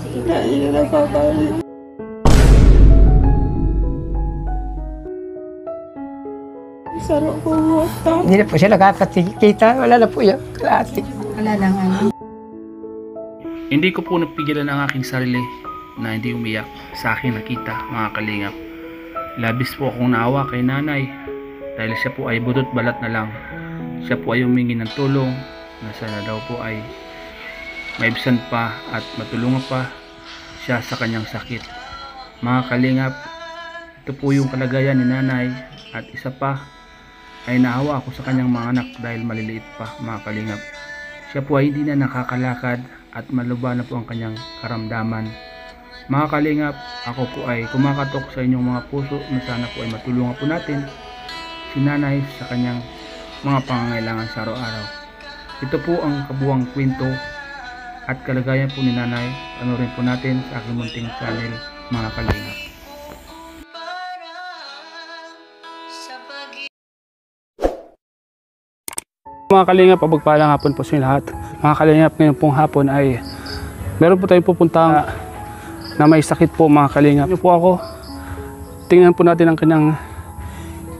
Hindi na nakakali. Saro ko wata. Hindi na po siya nakakakita. Wala na po yan. Kalahati. Wala lang ano. Hindi ko po napigilan ang aking sarili na hindi umiyak sa aking nakita, mga kalingap. Labis po akong naawa kay nanay dahil siya po ay budot balat na lang. Siya po ay humingi ng tulong na sana daw po ay maibsan pa at matulungan pa siya sa kanyang sakit. Mga kalingap, ito po yung kalagayan ni nanay at isa pa ay naawa ako sa kanyang mga anak dahil maliliit pa, mga kalingap. Siya po ay hindi na nakakalakad at maluba na po ang kanyang karamdaman. Mga kalingap, ako po ay kumakatok sa inyong mga puso na sana po ay matulungan po natin si nanay sa kanyang mga pangangailangan sa araw-araw. Ito po ang kabuwang kwento at kalagayan po ni nanay. Panoorin po natin sa aking munting channel, mga kalingap. Mga kalingap, pagpagpalang hapon po sa inyo lahat. Mga kalingap, ngayon pong hapon ay meron po tayong pupunta na may sakit po, mga kalingap. Ito po ako, tingnan po natin ang kanyang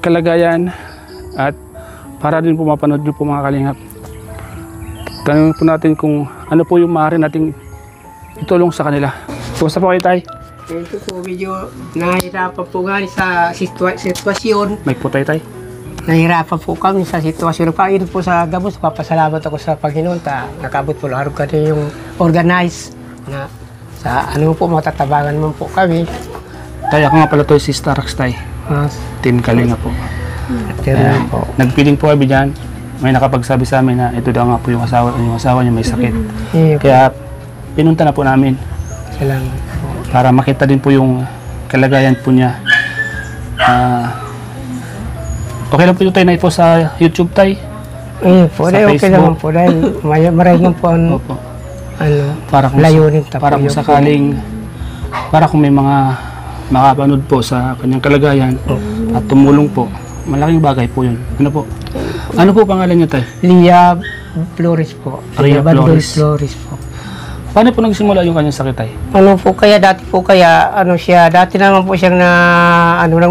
kalagayan at para din po mapanood nyo po, mga kalingap. Tanungin po natin kung ano po yung maaari nating itulong sa kanila. Kumusta po kayo, tay? Ito po, medyo nahihirapan po nga sa sitwasyon. May po tayo, tay? Nahihirapan po kami sa sitwasyon. Kain po sa gabos, papasalamat ako sa Panginoon. Nakabot po lang kami yung organize na sa ano po, matatabangan mo po kami. Tay, ako nga pala to si Starax, tay. Team Kalinga po. Po. Nagpiling po kami dyan. May nakapagsabi sa amin na ito daw nga po yung asawa niya may sakit. Kaya pinunta na po namin. Salamat po. Para makita din po yung kalagayan po niya. Okay lang po yung tayo na po sa YouTube, tay? Po, Sa okay Facebook. naman po. Dahil maraming po Opo. para layunin. Para kung sakaling, para kung may mga makapanood po sa kanyang kalagayan at tumulong po, malaking bagay po yun. Ano po? Ano po pangalan niya, tay? Lia Flores po. Lia Bandol Flores. Flores po. Paano po nagsimula yung kanyang sakit, tay? Dati naman po siyang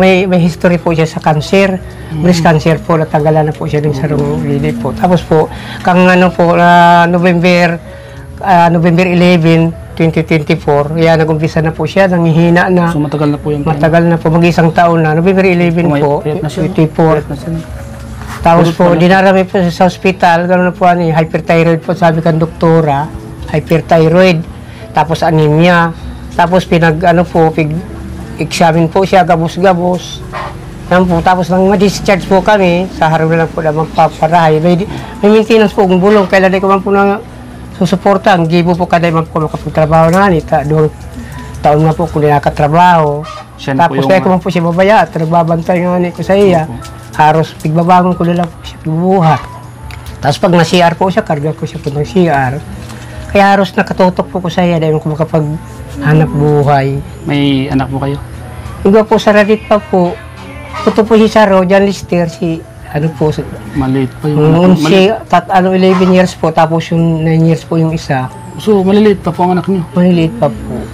may history po siya sa cancer, breast cancer po, natanggalan na po siya ng sarong lili po. Tapos po, November 11, 2024, nag-umpisa na po siya, nanghihina na. So matagal na po yung Matagal na po, mag-isang taon na. November 11 po, 24. Tapos po, dinarami po sa hospital, gano'n na po, hyperthyroid po, sabi kan doktora, hyperthyroid, tapos anemia, tapos examine po siya, gabos-gabos. Tapos nang ma-discharge po kami, sa harap na lang po na magpaparahay. May maintenance po kung bulong, kailan ko man po na susuporta, ang gibo po kada man po makapagtrabaho na nita. 2 taon na po kung nakatrabaho. Tapos kaya ko man po siya babaya at nagbabantay nga ko sa iya. Haros pigbabangon ko na lang po siya pigbubuhat. Tapos pag na-CR po siya, karga ko siya po ng CR. Kaya haros nakatutok po ko sa iya dahil ko makapaghanap buhay. May anak po kayo? Iba po sa Radit pa po. Ito po si Saro, John Lister, Maliit pa yung noon anak. 11 years po, tapos yung 9 years po yung isa. So maliliit pa po ang anak niyo? Maliliit pa po.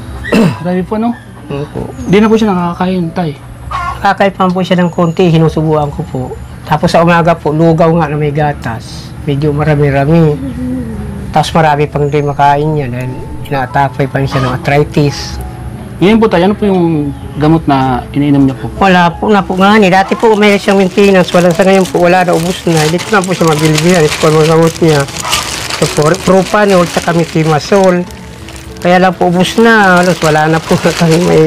Grabe po, no? Opo. Di na po siya nakakakain, tay? Kakaipan po siya ng konti, sinusubuan ko po. Tapos sa umaga po, lugaw nga na may gatas. Medyo marami-rami. Tapos marami pang hindi makain niya dahil inaatapay pa siya ng arthritis. Ngayon po, tay, ano po yung gamot na iniinom niya po? Wala po na po nga ni. Dati po may siyang maintenance. Sa ngayon po, wala na, ubus na. Hindi ko na po siya mabilibihan. Ito po ang mga gamot niya. Ito po, propanol, saka methimasol. Kaya lang po, ubus na. Halos wala na po kami may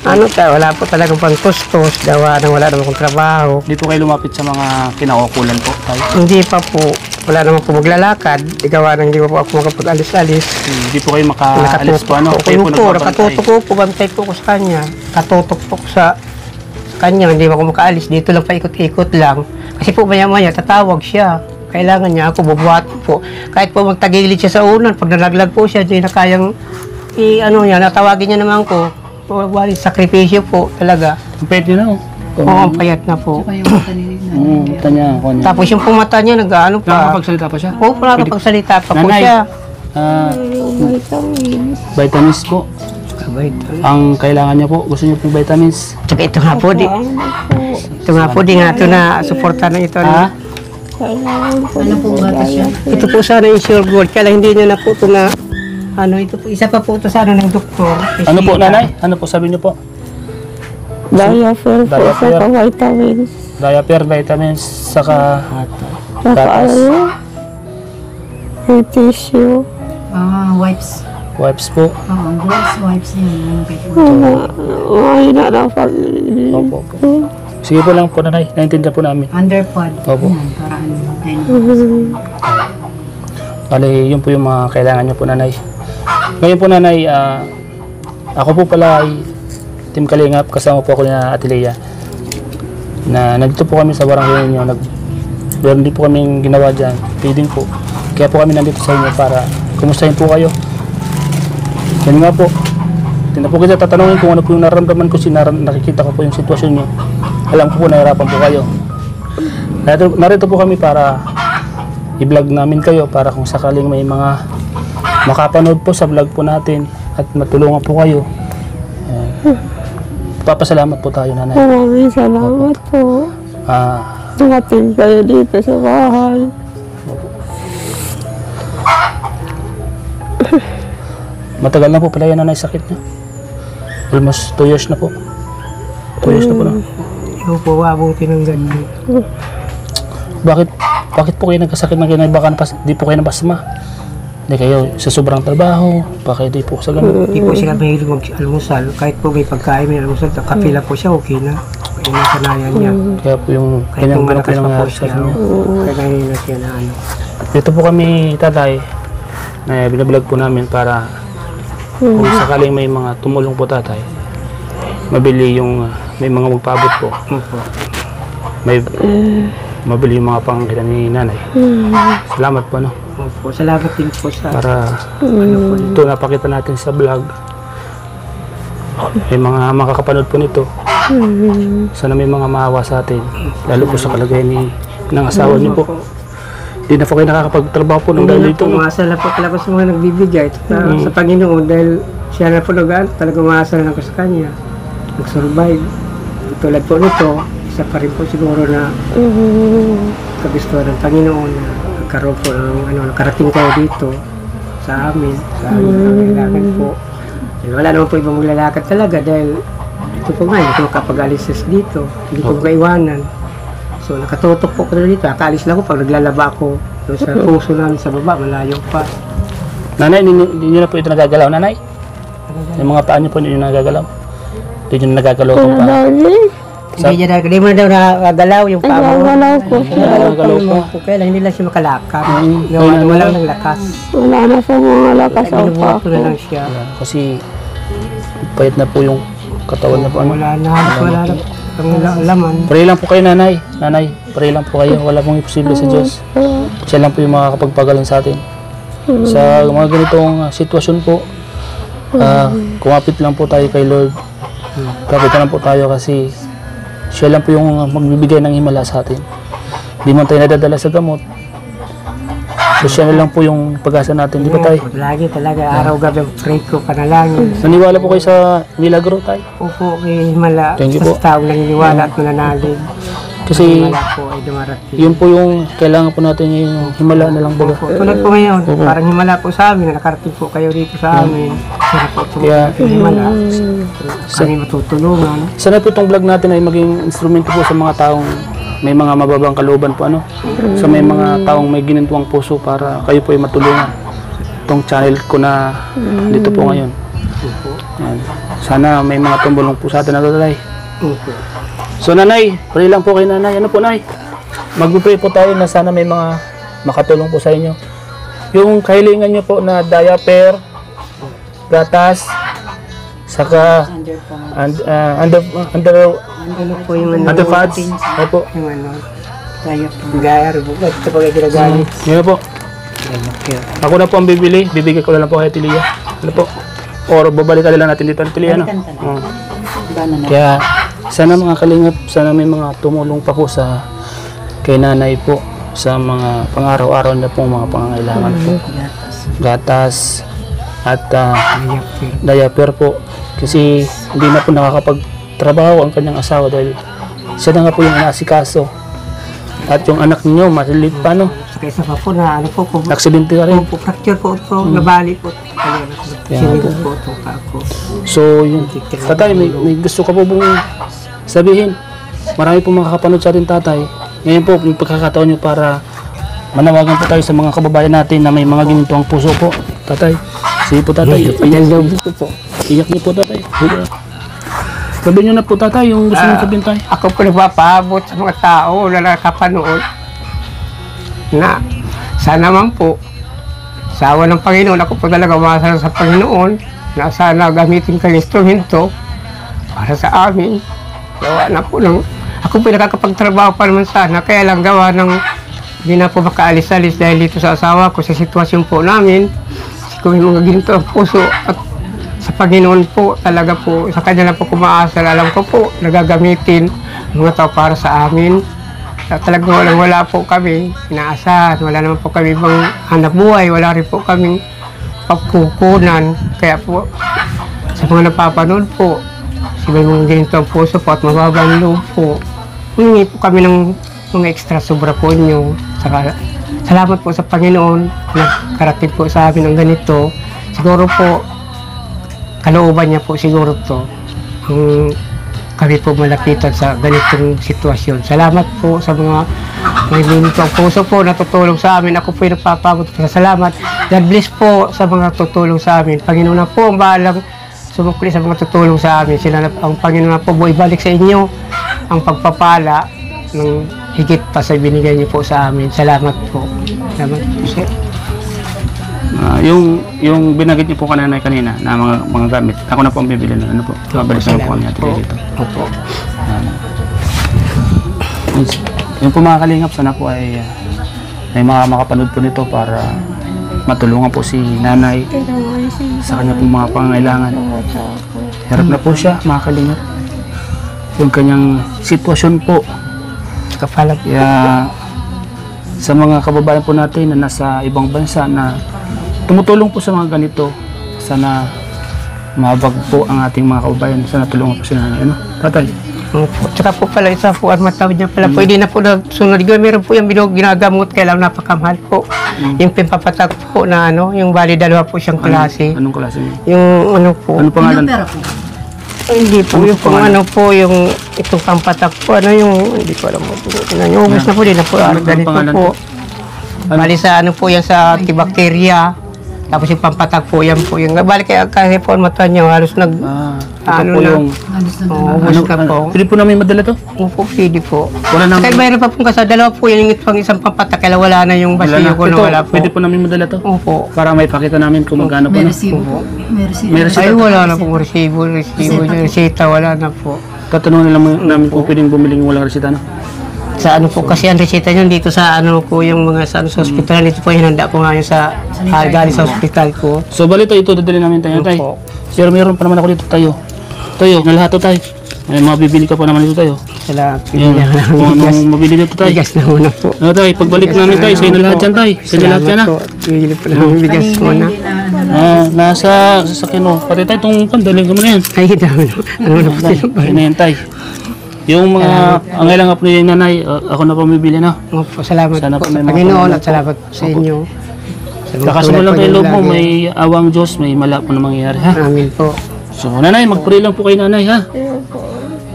wala po talagang pantustos, wala naman akong trabaho. Di po kayo lumapit sa mga kinaukulan po, tay? Hindi pa po, wala naman po maglalakad, igawa nang hindi pa po ako makapag-alis-alis. Hindi po kayo makaalis po, ano? Kayo po nagbabantay? Nakatutok po, bantay po ko sa kanya. Katutok po ko sa kanya, hindi pa ako makaalis, dito lang pa ikot-ikot lang. Kasi po maya-maya, tatawag siya. Kailangan niya ako, bubuhat po. Kahit po magtagilid siya sa unan, pag nalaglag po siya, hindi na kayang natawagin niya naman ko. Wali, sakripisyo po talaga. Ang pwede na, oh. Oo, ang payat na po. Saka yung mata ni Mata niya, ako niya. Tapos yung pumata niya, nag-ano pa. Nakakapagsalita pa siya? Oo, nakakapagsalita pa po Nanay. siya. Vitamins. Vitamins po. Kabait. Ang kailangan niya po, gusto niyo po vitamins. Tsaka ito nga po, di. Ano po? Ito nga po, di nga ito na suporta na ito. Ha? Kailangan po ano po Ito po sana yung sure gold, kaya lang hindi nyo na po ito na, ano, ito po, isa pa po ito sana ng doktor. Ano po, nanay? Ano po sabi niyo po? Diaper po, Diaper. saka vitamins. Diaper, vitamins, saka Saka gatas, ano? May tissue. Wipes. wipes po. Oo, gloves, wipes yun. Mahina na pag... Opo, opo. Sige po lang po, nanay. Naintindihan po namin. Underpod. Opo. Yan, para ano. Bali, yun po yung mga kailangan niyo po, nanay. Ngayon po, nanay, ako po pala ay Team Kalingap, kasama po ako na Ate Lea. Na nandito po kami sa barangay ninyo. Meron din po kaming ginawa dyan, feeding po. Kaya po kami nandito sa inyo para kumustahin po kayo. Yan nga po. Hindi na po kita tatanungin kung ano po yung nararamdaman ko, nakikita ko po yung sitwasyon niyo. Alam ko po, nahirapan po kayo. Narito po kami para i-vlog namin kayo para kung sakaling may mga makapanood po sa vlog po natin at matulungan po kayo. Papasalamat po tayo, nanay. Maraming salamat po. Dumating kayo dito sa bahay. Matagal na po pala yan, nanay, sakit niya. Almost 2 years na po. 2 years na po na. Ito po, abutin ng ganyan. Bakit po kayo nagkasakit ng ganyan? Baka di po kayo nabasma. Hindi kayo sa sobrang trabaho. Baka di po sa ganun. Hindi po siya mahilig mag-almusal. Kahit po may pagkain, may almusal, kape lang po siya, okay na. Kaya nasanayan niya. Kaya po yung Kahit kanyang kung malakas pa po nangyari sa siya, kanya. kaya nahihina siya na ano. Dito po kami, tatay, na binablog po namin para kung sakaling may mga tumulong po, tatay, mabili yung may mga magpaabot po. Opo. May mabili yung mga pangangailangan ni nanay. Salamat po, no? Opo, salamat din po sa Para ano po ito napakita natin sa vlog. May mga makakapanood po nito. Sana may mga maawa sa atin. Lalo po sa kalagayan ng asawa niyo po. Hindi na po kayo nakakapagtrabaho po ng dahil Hindi na dito. po, umaasa na po talaga sa mga nagbibigay sa Panginoon dahil siya na po talaga umaasa na ako sa Kanya. Nag-survive. Tulad po nito, isa pa rin po siguro na kagustuhan ng Panginoon na nagkaroon po ng nakarating kayo dito sa amin, sa aming kailangan po. Dahil wala naman po ibang maglalakad talaga dahil ito po nga, hindi ko makapag-alis dito, hindi ko maiwanan. So nakatutok po ko na dito, akaalis lang ko pag naglalaba ako doon sa puso namin sa baba, malayo pa. Nanay, hindi nyo na po ito nagagalaw, nanay? Yung mga paa nyo po, hindi nyo nagagalaw? Hindi nyo nagagalaw itong paa? Hindi mo na daw nakagalaw yung paa mo. Nagagalaw po. Nagagalaw po. Kaya lang, hindi lang siya makalakad. Kaya Wala lang ng lakas. Wala na po mga lakas ang Binubuhat ko na pako. lang siya. Kasi payat na po yung katawan na po. Ano? Wala na, wala na. Ang laman. Pray lang po kayo, nanay. Nanay, pray lang po kayo. Wala pong imposible sa Diyos. Siya lang po yung makakapagpagaling sa atin. Sa mga ganitong sitwasyon po, kumapit lang po tayo kay Lord. Kapitan lang po tayo kasi siya lang po yung magbibigay ng himala sa atin. Di man tayo nadadala sa gamot. So siya na lang po yung pag-asa natin. Di ba tayo? Lagi talaga, araw-gabi ang pray ko, panalangin. Naniwala po kayo sa milagro tayo? Upo kay Himala, Thank you po. sa taong naniniwala at mananalig. Kasi Himala po ay dumarating. yun po yung kailangan po natin yung himala na lang baga. Opo, tulad po ngayon, parang Himala po sa amin, nakarating po kayo dito sa amin. Sana po Kaya- tumulong kay Himala. Kami matutulungan. Sana po itong vlog natin ay maging instrumento po sa mga taong may mga mababang kalooban po, ano? Sa may mga taong may ginintuang puso para kayo po ay matulungan. Itong channel ko na dito po ngayon. Yan. Sana may mga tumulong po sa atin na tatay. Opo. So nanay, pray lang po kay nanay. Ano po, nay? Mag-pray po tayo na sana may mga makatulong po sa inyo. Yung kahilingan nyo po na diaper, gatas, saka Ano po yung ano? underpads. Opo. Yung ano? Gayar, bukas. Ito po kayo ginagamit. Yun na po. Ako na po ang bibili. Bibigay ko na lang po kay Tilia. Ano po? Or babalikan na lang natin dito ang Tilia, no? Kaya sana mga kalingap, sana may mga tumulong pa po sa kay nanay po sa mga pang-araw-araw na po mga pangangailangan po. gatas, at Ayun. diaper po. Kasi hindi na po nakakapagtrabaho ang kanyang asawa dahil siya na nga po yung inaasikaso. At yung anak niyo, maliit pa, no? Saka isa pa po na ano po, kung Aksidente ka rin. po, fracture po ito, nabali po. Sinigod po ito ka ako. So, yun. Tatay, may gusto ka po bang sabihin? Marami po makakapanood sa atin, tatay. Ngayon po, yung pagkakataon nyo para manawagan po tayo sa mga kababayan natin na may mga ginintong puso po. Tatay, sige po, tatay. Iyak niyo po, tatay. Sabihin nyo na po, tatay, yung gusto nyo sabihin, tayo. Ako po nagpapaabot sa mga tao na nakapanood na sana man po sa awa ng Panginoon, ako po talaga umaasa sa Panginoon na sana gamitin ka instrumento para sa amin. Gawa na po ng, ako po nakakapagtrabaho pa naman sana, kaya lang gawa ng hindi na po makaalis-alis dahil dito sa asawa ko sa sitwasyon po namin. Kasi kung yung mga ginto ang puso at sa Panginoon po, talaga po, sa Kanya na po kumaasal, alam ko po, nagagamitin ang mga tao para sa amin. Talagang wala po kami inaasahan, wala naman po kami ibang hanap buhay, wala rin po kaming pagkukunan. Kaya po, sa mga napapanood po, sa mga ganito ang puso po at mababang loob po, humingi po kami ng mga extra sobra po inyo. Saka, salamat po sa Panginoon, nagkarating po sa amin ang ganito. Siguro po, kalooban niya po siguro to kami po malapitan sa ganitong sitwasyon. Salamat po sa mga may ganito ang puso po na tutulong sa amin. Ako po yung nagpapabot po sa salamat. God bless po sa mga tutulong sa amin. Panginoon na po ang bahalang sumukli sa mga tutulong sa amin. Sila na, ang Panginoon na po ibalik sa inyo ang pagpapala ng higit pa sa binigay niyo po sa amin. Salamat po. Salamat po, sir. Yung binagit niyo po kanina na mga gamit, ako na po ang bibili na ano po. Mabalik na po kami natin dito. Opo. Yung po mga kalingap, sana po ay may mga makapanood po nito para matulungan po si nanay sa kanya pong mga pangangailangan. Hirap na po siya, mga kalingap. Yung kanyang sitwasyon po. Kapalag. Kaya sa mga kababayan po natin na nasa ibang bansa na tumutulong po sa mga ganito, sana mabag po ang ating mga kababayan. Sana tulungan po sila. Ano? Tatay? Opo. Tsaka po pala isa po, ang matawid niya pala po, hindi na po nagsunod. Meron po yung ginagamot, kailang napakamahal po. Yung pimpapatak po na ano, yung bali dalawa po siyang klase. Anong klase niyo? Yung ano po. Ano pangalan? Pera po. Hindi po, yung pang ano po, yung itong pampatak po, ano yung, hindi ko alam po. Yung ubus na po, di na po, ganito pangalan po. Bali sa ano po yan sa antibacteria. Tapos yung pampatak po, yan po yung, bali kasi po, mata niya, halos nag, Ito ano po na. yung... Halos na ubus na po. Pwede po namin madala to? Opo, pwede po. Wala nang... Kaya mayroon pa pong kasal, dalawa po yan yung pang isang pampatak, kaya wala na yung basiyo ko na Ito, wala po. pwede po namin madala to? Opo. Para may pakita namin kung magkano po May na. resibo po. May resibo. May resibo. Ay, wala na pong resibo, yung resita, wala na po. Tatanungin na lang namin kung pwedeng bumili ng walang resita, no? Sa ano po, kasi ang resita nyo dito sa ano po, yung mga sa, sa hospital, dito po hinanda po nga yun sa galing sa hospital po. So, bali ito dadali namin tayo, tay. Opo. Pero mayroon pa naman ako dito tayo. Tayo, na lahat to, tay. May mga bibili ka pa naman dito tayo. Sila, Yan. Kung bigas, anong mabili dito, tay. bigas na muna po. Ano, tay, pagbalik namin, tay, sa'yo na lahat yan, tay. Sa'yo na lahat yan, ha? Bili po namin bigas muna. Nasa sasakyan mo. Pati tayo, itong pandaling ka mo na yan. Ay, dami na. Ano na po sila ba? Ayun na yan, tay. Yung mga, ang ilang nga po niya yung nanay, ako na pamibili na. Opo, salamat Sana po po sa may mga Panginoon pamilya at salamat po sa inyo. Lakas mo lang kayo loob mo, may awang Diyos, may mala po na mangyayari, ha? Amin po. So, nanay, mag-pray lang po kay nanay, ha?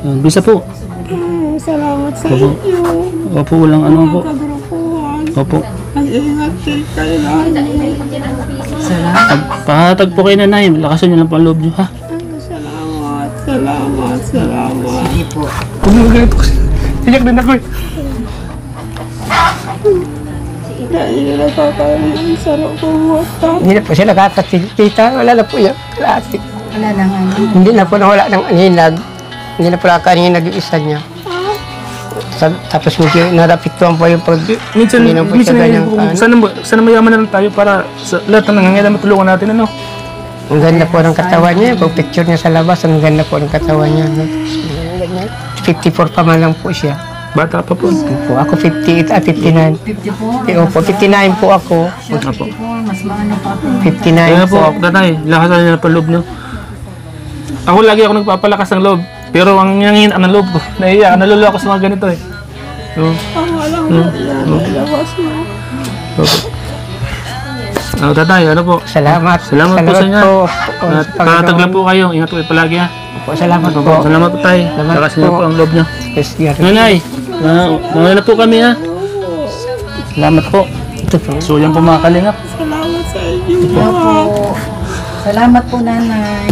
Yan, bisa po. Salamat sa Opo. inyo. Opo, walang ano po. Kagrupuhan. Opo. Mag-ingat kayo lagi. Salamat. Pahatag po kay nanay, lakasan niyo lang po ang loob niyo, ha? Salamat. Salamat. Salamat. Sige po. Kumagalito kasi. Tiyak din ako eh. Dahil na nakakain sa sarap ko buwata. Hindi na po siya nakakatita. Wala na po yan. Klase. Wala lang ano. Hindi na po nawala ng anginag. Hindi na po nakakanginag yung isa niya. Tapos medyo narapituan po yung pag... Minsan, Hindi na po siya ganyan ka, ano? sana mayaman na lang tayo para sa lahat ng nangangailangan matulungan natin, ano? Ang ganda po ng katawan niya. Pag picture niya sa labas, ang ganda po ng katawan niya. 54 pa man lang po siya. Bata pa po. Po, ako 58, 59. 54. Opo, 59 po ako. Siya 54. Mas maano pa ako. 59 Kaya po, po. tatay, lakasan niyo na pa loob niyo. Ako lagi ako nagpapalakas ng loob. Pero ang ngingin ang loob ko. Naiiyak, naluluwa ako sa mga ganito eh. So, tatay, ano po? Salamat. Salamat po sa inyo. po. At pakataglan po kayo. Ingat po kayo palagi ha. Po, salamat po. Salamat po tayo. Salamat Lakasan niyo po. po ang loob niyo. Yes, yes. Nanay, mga na po kami ha. Salamat po. Ito po. So yan po mga kalingap. Opo. Salamat po, nanay.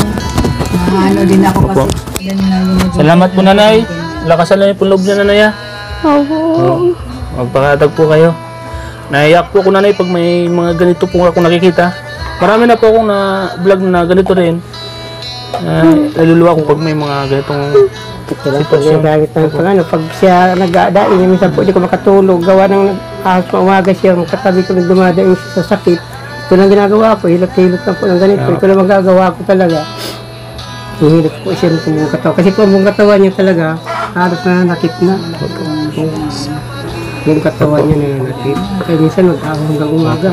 Ano din ako Opo. kasi yan na yung Salamat po nanay. Lakasan lang yung loob niya nanay ha. Opo. Magpakatag po kayo. Naiyak po ako nanay pag may mga ganito po ako nakikita. Marami na po akong na vlog na ganito rin. Naluluwa ko pag may mga ganitong Ito lang po yung gamit ng pangano. Pag siya nag-aadain, minsan po hindi ko makatulog. Gawa ng ahas na umaga siya, katabi ko nang dumadaing sa sakit. Ito lang ginagawa ko, hilot-hilot lang po ng ganito. Ito lang magagawa ko talaga. Hihilot po siya ng buong katawan. Kasi po ang buong katawan niya talaga, halos na nakit na. Yung katawan niya na nakit. Kaya minsan mag-ahon hanggang umaga.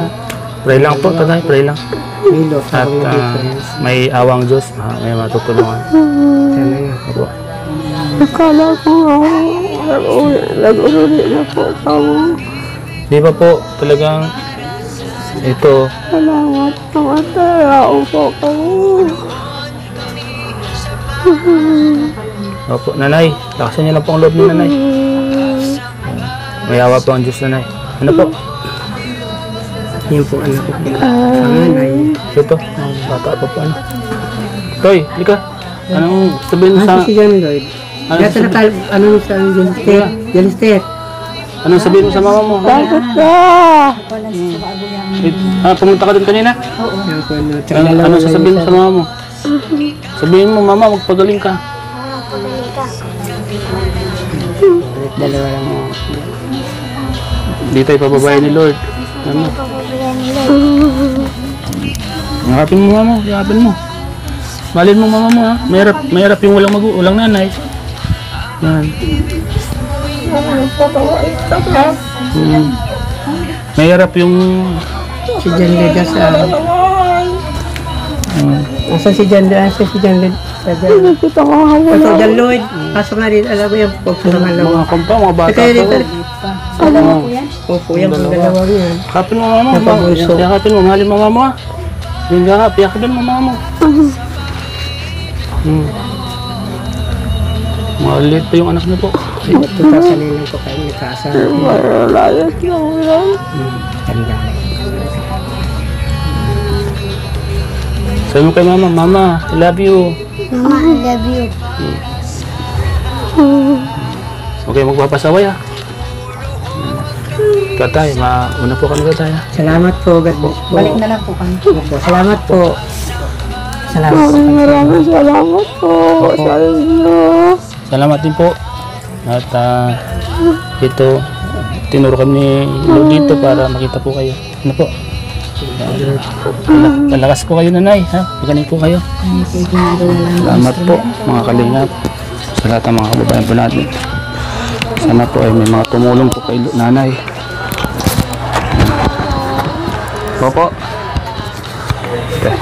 pray lang po tatay, pray lang. Hilot, At parang difference. may awang Diyos, may matutulungan. Sana nga. Opo. Akala ko nag-uli na po ako. Di ba po talagang ito, Salamat mga tao po ako. opo, nanay, lakasan niyo lang po ang loob ni nanay. May awa po ang Diyos nanay. Ano po? Yan po anak ko. Panganay. Ito, bata pa po ano. Toy, lika. Anong sabihin mo Ano sa... si John Lloyd? Ano Dito sabi- nakal... Ano sa Jalistet? Anong sabihin mo sa mama mo? Bakit ka? Pumunta ka din kanina? Yan po, ano, tsaka Ano, dalawa ano na sasabihin mo yun sa mama mo? Sabihin mo, mama, magpagaling ka. Dalawa lang mo. Hindi tayo pababayan ni Lord. Ano? Yakapin mo mama, yakapin mo. Malin mo mama mo ha. Mahirap yung walang nanay. Yan. Mahirap yung... Si John Lloyd sa... Asan si John Lloyd? Asan si John Lloyd? Nakita ko hawala. Ito, John Lloyd. Pasok na rin. Alam mo yan po. Pangalawa. Mga kompa, mga bata Kaya pa. dito. Opo, yan. Pangalawa yan. Yakapin mo mama. Napabuso. Yakapin mo, mahalin mo mama ha. Yung yakapin mo mama mo. Maliit pa yung anak niyo po. Ito kasalinan ko kayo. May kasa. Layas lang yan. Tanda. Sabi mo kay mama, mama, I love you. Mama, I love you. Okay, magpapasaway ha. Tatay, mauna po kami tatay ha. Salamat po. God bless po. Balik na lang po kami. Opo, salamat po. Salamat po. Maraming salamat po sa inyo. Salamat din po. At ito, tinuro kami ni Lord dito para makita po kayo. Ano po? Palakas po kayo nanay ha. Magaling po kayo. Salamat po mga kalingap sa lahat ng mga kababayan po natin. Sana po ay may mga tumulong po kay nanay. Opo. Okay.